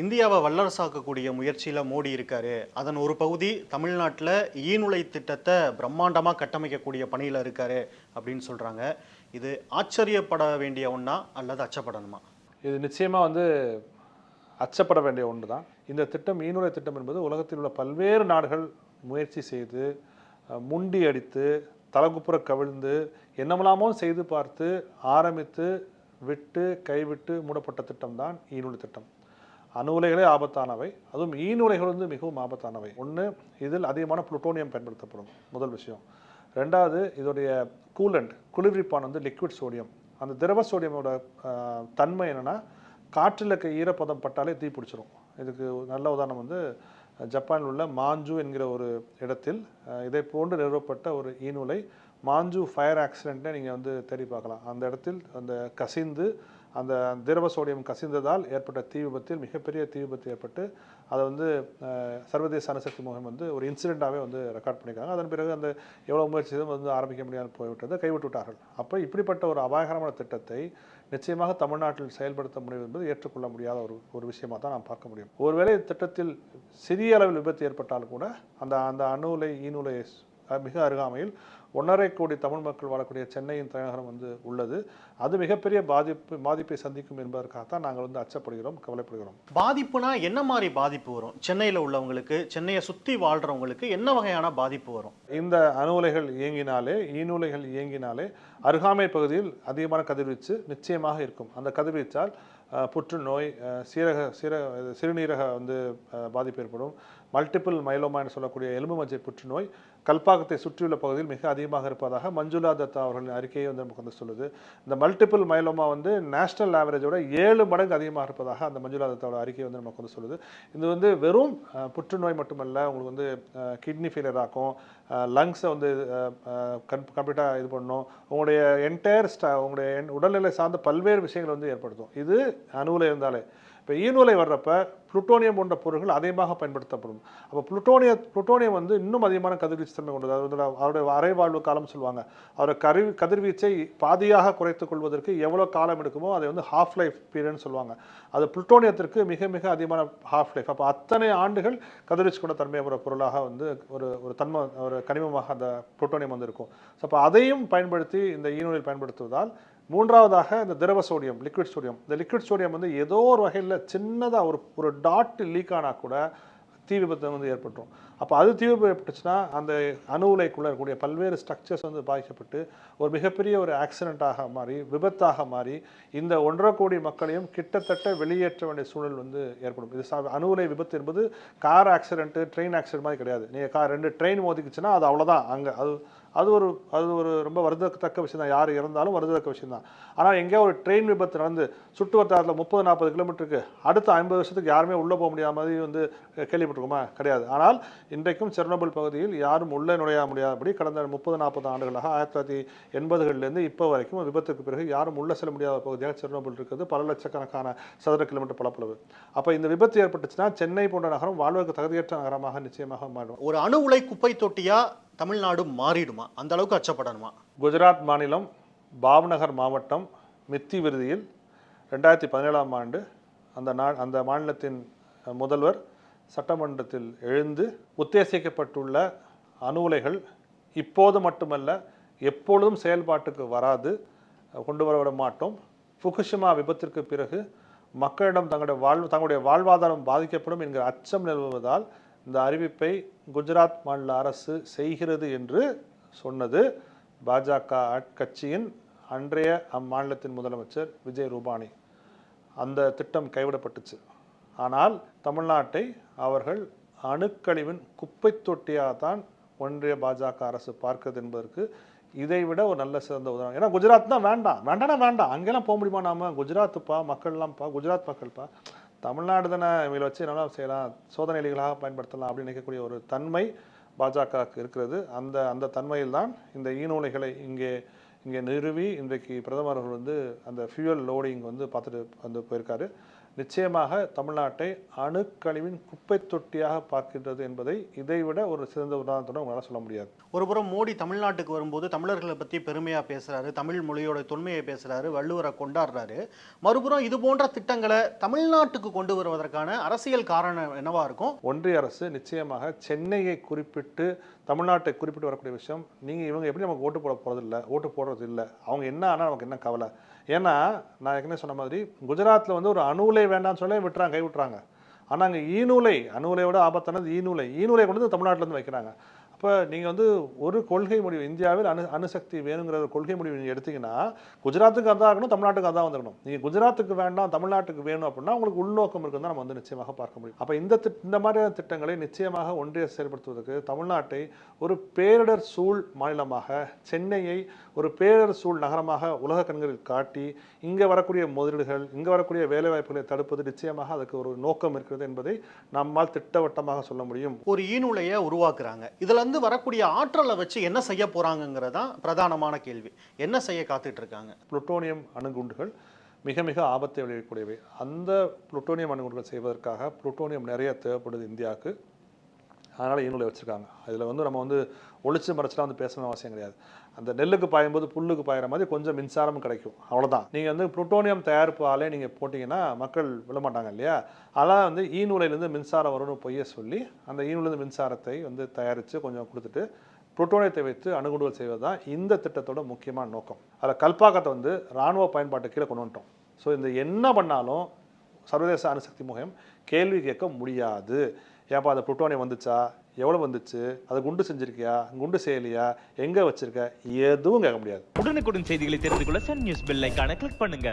இந்தியாவை வல்லரசாக்கக்கூடிய முயற்சியில் மோடி இருக்காரு. அதன் ஒரு பகுதி தமிழ்நாட்டில் ஈநுழை திட்டத்தை பிரம்மாண்டமாக கட்டமைக்கக்கூடிய பணியில் இருக்காரு அப்படின்னு சொல்கிறாங்க. இது ஆச்சரியப்பட வேண்டிய ஒன்றா அல்லது அச்சப்படணுமா? இது நிச்சயமாக அச்சப்பட வேண்டிய ஒன்று தான். இந்த திட்டம் ஈநுழை திட்டம் என்பது உலகத்தில் உள்ள பல்வேறு நாடுகள் முயற்சி செய்து முண்டி அடித்து தலகுப்புற கவிழ்ந்து என்னமெல்லாமோ செய்து பார்த்து ஆரம்பித்து விட்டு கைவிட்டு மூடப்பட்ட திட்டம் தான் ஈநுழை திட்டம். அணு உலைகளே ஆபத்தானவை, அதுவும் ஈநுலைகள் மிகவும் ஆபத்தானவை. ஒன்று, இதில் அதிகமான புளுட்டோனியம் பயன்படுத்தப்படும், முதல் விஷயம். ரெண்டாவது, இதோடைய கூலண்ட் குளிர்விப்பான் லிக்விட் சோடியம். அந்த திரவ சோடியமோட தன்மை என்னென்னா, காற்றில் இருக்க ஈரப்பதம் பட்டாலே தீ பிடிச்சிரும். இதுக்கு நல்ல உதாரணம் ஜப்பானில் உள்ள மாஞ்சு என்கிற ஒரு இடத்தில் இதை போன்று நிறுவப்பட்ட ஒரு ஈநுலை மாஞ்சு ஃபயர் ஆக்சிடென்ட்டை நீங்கள் தேடி பார்க்கலாம். அந்த இடத்தில் அந்த கசிந்து அந்த திரவ சோடியம் கசிந்ததால் ஏற்பட்ட தீ விபத்தில் மிகப்பெரிய தீ விபத்து ஏற்பட்டு அதை சர்வதேச அணுசக்தி முகாம் ஒரு இன்சிடெண்ட்டாகவே ரெக்கார்ட் பண்ணியிருக்காங்க. அதன் பிறகு அந்த எவ்வளோ முயற்சியும் ஆரம்பிக்க முடியாமல் போய்விட்டது, கைவிட்டு விட்டார்கள். அப்போ இப்படிப்பட்ட ஒரு அபாயகரமான திட்டத்தை நிச்சயமாக தமிழ்நாட்டில் செயல்படுத்த முடியும் என்பது ஏற்றுக்கொள்ள முடியாத ஒரு விஷயமாக தான் நாம் பார்க்க முடியும். ஒருவேளை திட்டத்தில் சிறிய அளவில் விபத்து ஏற்பட்டாலும் கூட அந்த அந்த அணு உலை ஈநுலை மிக அருகாமையில் 1.5 கோடி தமிழ் மக்கள் வாழக்கூடிய சென்னையின் தலைநகரம் உள்ளது. அது மிகப்பெரிய பாதிப்பை சந்திக்கும் என்பதற்காகத்தான் நாங்கள் அச்சப்படுகிறோம், கவலைப்படுகிறோம். பாதிப்புனா என்ன மாதிரி பாதிப்பு வரும்? சென்னையில் உள்ளவங்களுக்கு, சென்னையை சுற்றி வாழ்கிறவங்களுக்கு என்ன வகையான பாதிப்பு வரும்? இந்த அணு உலைகள் இயங்கினாலே, ஈநுலைகள் இயங்கினாலே அருகாமை பகுதியில் அதிகமான கதிர்வீச்சு நிச்சயமாக இருக்கும். அந்த கதிர்வீச்சால் புற்றுநோய், சிறுநீரக பாதிப்பு ஏற்படும். மல்டிபிள் மைலோமா என்று சொல்லக்கூடிய எலும்பு மஞ்சை புற்றுநோய் கல்பாக்கத்தை சுற்றியுள்ள பகுதியில் மிக அதிகமாக இருப்பதாக மஞ்சுளா தத்தா அவர்களின் அறிக்கையை நமக்கு சொல்லுது. இந்த மல்டிபிள் மைலோமா நேஷனல் ஆவரேஜோட 7 மடங்கு அதிகமாக இருப்பதாக அந்த மஞ்சுளா தத்தாவோட அறிக்கையை நமக்கு சொல்லுது. இது வெறும் புற்றுநோய் மட்டுமல்ல, உங்களுக்கு கிட்னி ஃபெயிலியர் ஆக்கும், லங்ஸை கம்ப்ளீட்டாக இது பண்ணும், உங்களுடைய என்டையர் உங்களுடைய உடல்நிலை சார்ந்த பல்வேறு விஷயங்கள் ஏற்படுத்தும். இது அணுவில் இருந்தாலே. இப்போ ஈநுலை வர்றப்ப புளுட்டோனியம் போன்ற பொருட்கள் அதிகமாக பயன்படுத்தப்படும். அப்போ புளுட்டோனியம் இன்னும் அதிகமான கதிர்வீச்சு தன்மை கொண்டது. அவருடைய அரைவாழ்வு காலம் சொல்லுவாங்க. அவருடைய கதிர்வீச்சை பாதியாக குறைத்துக் கொள்வதற்கு எவ்வளோ காலம் எடுக்குமோ அதை ஹாஃப் லைஃப் பீரியட்னு சொல்லுவாங்க. அது புளுட்டோனியத்திற்கு மிக மிக அதிகமான ஹாஃப் லைஃப். அப்போ அத்தனை ஆண்டுகள் கதிர்வீச்சு கொண்ட தன்மை ஒரு பொருளாக ஒரு தன்மை ஒரு கனிமமாக அந்த புளுட்டோனியம் இருக்கும். ஸோ அப்போ அதையும் பயன்படுத்தி இந்த ஈநுலையில் பயன்படுத்துவதால், மூன்றாவதாக இந்த திரவ சோடியம், லிக்விட் சோடியம். இந்த லிக்விட் சோடியம் ஏதோ ஒரு வகையில் சின்னதாக ஒரு டாட் லீக் ஆனால் கூட தீ விபத்து ஏற்பட்டுரும். அப்போ அது தீ விபத்து ஏற்பட்டுச்சுன்னா அந்த அணு உலைக்குள்ளே இருக்கக்கூடிய பல்வேறு ஸ்ட்ரக்சர்ஸ் பாதிக்கப்பட்டு ஒரு மிகப்பெரிய ஒரு ஆக்சிடெண்ட்டாக மாறி, விபத்தாக மாறி இந்த 1.5 கோடி மக்களையும் கிட்டத்தட்ட வெளியேற்ற வேண்டிய சூழல் ஏற்படும். இது அணு உலை விபத்து என்பது கார் ஆக்சிடென்ட்டு, ட்ரெயின் ஆக்சிடென்ட் மாதிரி கிடையாது. நீங்கள் 2 ட்ரெயின் மோதிக்குச்சுன்னா அது அவ்வளோதான். அங்கே அது ஒரு ரொம்ப வருந்தத்தக்க விஷயம் தான். யார் இறந்தாலும் வருந்தத்தக்க விஷயம் தான். ஆனால் எங்கேயோ ஒரு ட்ரெயின் விபத்து நடந்து சுற்று வட்டாரத்தில் 30-40 கிலோமீட்டருக்கு அடுத்த 50 வருஷத்துக்கு யாருமே உள்ளே போக முடியாத மாதிரி கேள்விப்பட்டிருக்குமா? கிடையாது. ஆனால் இன்றைக்கும் செர்னோபில் பகுதியில் யாரும் உள்ளே நுழைய முடியாதபடி கடந்த 30-40 ஆண்டுகளாக 1980களிலிருந்து இப்போ வரைக்கும் விபத்துக்கு பிறகு யாரும் உள்ளே செல்ல முடியாத பகுதியாக செர்னோபில் இருக்குது. பல லட்சக்கணக்கான சதுர கிலோமீட்டர் பரப்பளவு. அப்போ இந்த விபத்து ஏற்பட்டுச்சுன்னா சென்னை போன்ற நகரம் வாழ்வதற்கு தகுதியற்ற நகரமாக நிச்சயமாக மாறும். ஒரு அணு உலை குப்பை தொட்டியா தமிழ்நாடு மாறிடுமா? அந்த அளவுக்கு அச்சப்படணுமா? குஜராத் மாநிலம் பாவ்நகர் மாவட்டம் மித்தி விருதியில் 2017ஆம் ஆண்டு அந்த மாநிலத்தின் முதல்வர் சட்டமன்றத்தில் எழுந்து உத்தேசிக்கப்பட்டுள்ள அணு உலைகள் இப்போது மட்டுமல்ல எப்பொழுதும் செயல்பாட்டுக்கு வராது, கொண்டு வரவிட மாட்டோம். ஃபுகுஷிமா விபத்திற்கு பிறகு மக்களிடம் தங்களுடைய வாழ்வாதாரம் பாதிக்கப்படும் என்கிற அச்சம் நிலவுவதால் இந்த அறிவிப்பை குஜராத் மாநில அரசு செய்கிறது என்று சொன்னது பாஜக கட்சியின் அன்றைய அம்மாநிலத்தின் முதலமைச்சர் விஜய் ரூபானி. அந்த திட்டம் கைவிடப்பட்டுச்சு. ஆனால் தமிழ்நாட்டை அவர்கள் அணுக்கழிவின் குப்பை தொட்டியாக தான் ஒன்றிய பாஜக அரசு பார்க்கிறது என்பதற்கு இதைவிட ஒரு நல்ல சிறந்த உதாரணம். ஏன்னா குஜராத் தான் வேண்டாம், அங்கெல்லாம் போக முடியுமா? நாம குஜராத்துப்பா, மக்கள்லாம்ப்பா, குஜராத் மக்கள்ப்பா, தமிழ்நாடு தானே இவங்களை வச்சு நல்லா செய்யலாம், சோதனைகளாக பயன்படுத்தலாம் அப்படின்னு நினைக்கக்கூடிய ஒரு தன்மை பாஜகவுக்கு இருக்கிறது. அந்த தன்மையில் தான் இந்த ஈநுலைகளை இங்கே நிறுவி இன்றைக்கு பிரதமர் அவர்கள் அந்த ஃபியூயல் லோடிங் பார்த்துட்டு போயிருக்காரு. நிச்சயமாக தமிழ்நாட்டை அணுக்கழிவின் குப்பை தொட்டியாக பார்க்கின்றது என்பதை இதைவிட ஒரு சிறந்த உதாரணத்துடன் உங்களால் சொல்ல முடியாது. ஒருபுறம் மோடி தமிழ்நாட்டுக்கு வரும்போது தமிழர்களை பற்றி பெருமையாக பேசுகிறாரு, தமிழ் மொழியோட தொன்மையை பேசுகிறாரு, வள்ளுவரை கொண்டாடுறாரு. மறுபுறம் இது போன்ற திட்டங்களை தமிழ்நாட்டுக்கு கொண்டு வருவதற்கான அரசியல் காரணம் என்னவா இருக்கும்? ஒன்றிய அரசு நிச்சயமாக சென்னையை குறிப்பிட்டு தமிழ்நாட்டை குறிப்பிட்டு வரக்கூடிய விஷயம், நீங்கள் இவங்க எப்படி நமக்கு ஓட்டு போடுறது இல்லை, அவங்க என்ன ஆனால் நமக்கு என்ன கவலை. ஏன்னா நான் ஏற்கனவே சொன்ன மாதிரி குஜராத்தில் வந்து ஒரு அணுலை வேண்டாம்னு சொல்லி கை விட்டுறாங்க. ஆனால் அங்கே அணுலையோட ஆபத்தானது ஈநூலை கொண்டு வந்து தமிழ்நாட்டிலேருந்து வைக்கிறாங்க. அப்போ நீங்கள் வந்து ஒரு கொள்கை முடிவு, இந்தியாவில் அணுசக்தி வேணுங்கிற ஒரு கொள்கை முடிவு நீங்கள் எடுத்தீங்கன்னா குஜராத்துக்கு அதான் இருக்கணும், தமிழ்நாட்டுக்கு அதான் வந்துடணும். நீங்கள் குஜராத்துக்கு வேண்டாம் தமிழ்நாட்டுக்கு வேணும் அப்படின்னா உங்களுக்கு உள்நோக்கம் இருக்குன்னு தான் நம்ம வந்து நிச்சயமாக பார்க்க முடியும். அப்போ இந்த மாதிரியான திட்டங்களை நிச்சயமாக ஒன்றிய செயல்படுத்துவதற்கு தமிழ்நாட்டை ஒரு பேரிடர் சூழ் மாநிலமாக, சென்னையை ஒரு பேரிடர் சூழ் நகரமாக உலக கண்களில் காட்டி இங்கே வரக்கூடிய முதலீடுகள், இங்கே வரக்கூடிய வேலைவாய்ப்புகளை தடுப்பது நிச்சயமாக அதுக்கு ஒரு நோக்கம் இருக்கிறது என்பதை நம்மால் திட்டவட்டமாக சொல்ல முடியும். ஒரு ஈநூலையை உருவாக்குறாங்க, இதுல இருந்து வரக்கூடிய ஆற்றலை வச்சு என்ன செய்ய போறாங்கிறதான் பிரதானமான கேள்வி. என்ன செய்ய காத்துட்டு இருக்காங்க? புளுட்டோனியம் அணுகுண்டுகள் மிக மிக ஆபத்தை விளைவிக்கக்கூடியவை. அந்த புளுட்டோனியம் அணுகுண்டுகள் செய்வதற்காக புளுட்டோனியம் நிறைய தேவைப்படுது இந்தியாவுக்கு. அதனால் ஈநூலை வச்சுருக்காங்க. அதில் வந்து நம்ம வந்து ஒளிச்சு மறைச்சலாம் வந்து பேசணும் அவசியம் கிடையாது. அந்த நெல்லுக்கு பாயும்போது புல்லுக்கு பாயிற மாதிரி கொஞ்சம் மின்சாரமும் கிடைக்கும், அவ்வளோதான். நீங்கள் வந்து புளுட்டோனியம் தயாரிப்பு ஆலை நீங்கள் போட்டிங்கன்னா மக்கள் விழமாட்டாங்க இல்லையா? அதெல்லாம் வந்து ஈநூலையிலேருந்து மின்சாரம் வரும்னு பொய்ய சொல்லி அந்த ஈநூலேருந்து மின்சாரத்தை வந்து தயாரித்து கொஞ்சம் கொடுத்துட்டு புளுட்டோனியத்தை வைத்து அணுகுண்டுகள் செய்வது தான் இந்த திட்டத்தோட முக்கியமான நோக்கம். அதில் கல்பாக்கத்தை வந்து இராணுவ பயன்பாட்டு கீழே கொண்டு வந்துட்டோம். ஸோ இந்த என்ன பண்ணாலும் சர்வதேச அணுசக்தி முகாம் கேள்வி கேட்க முடியாது. ஏன்ப்பா அந்த புளுட்டோனியம் வந்துச்சா, எவ்வளோ வந்துச்சு, அது குண்டு செஞ்சிருக்கியா, குண்டு செய்யலையா, எங்கே வச்சிருக்க, எதுவும் கேட்க முடியாது. உடனுக்குடன் செய்திகளை தெரிந்து கொள்ள சன் நியூஸ் பெல் ஐகானை கிளிக் பண்ணுங்க.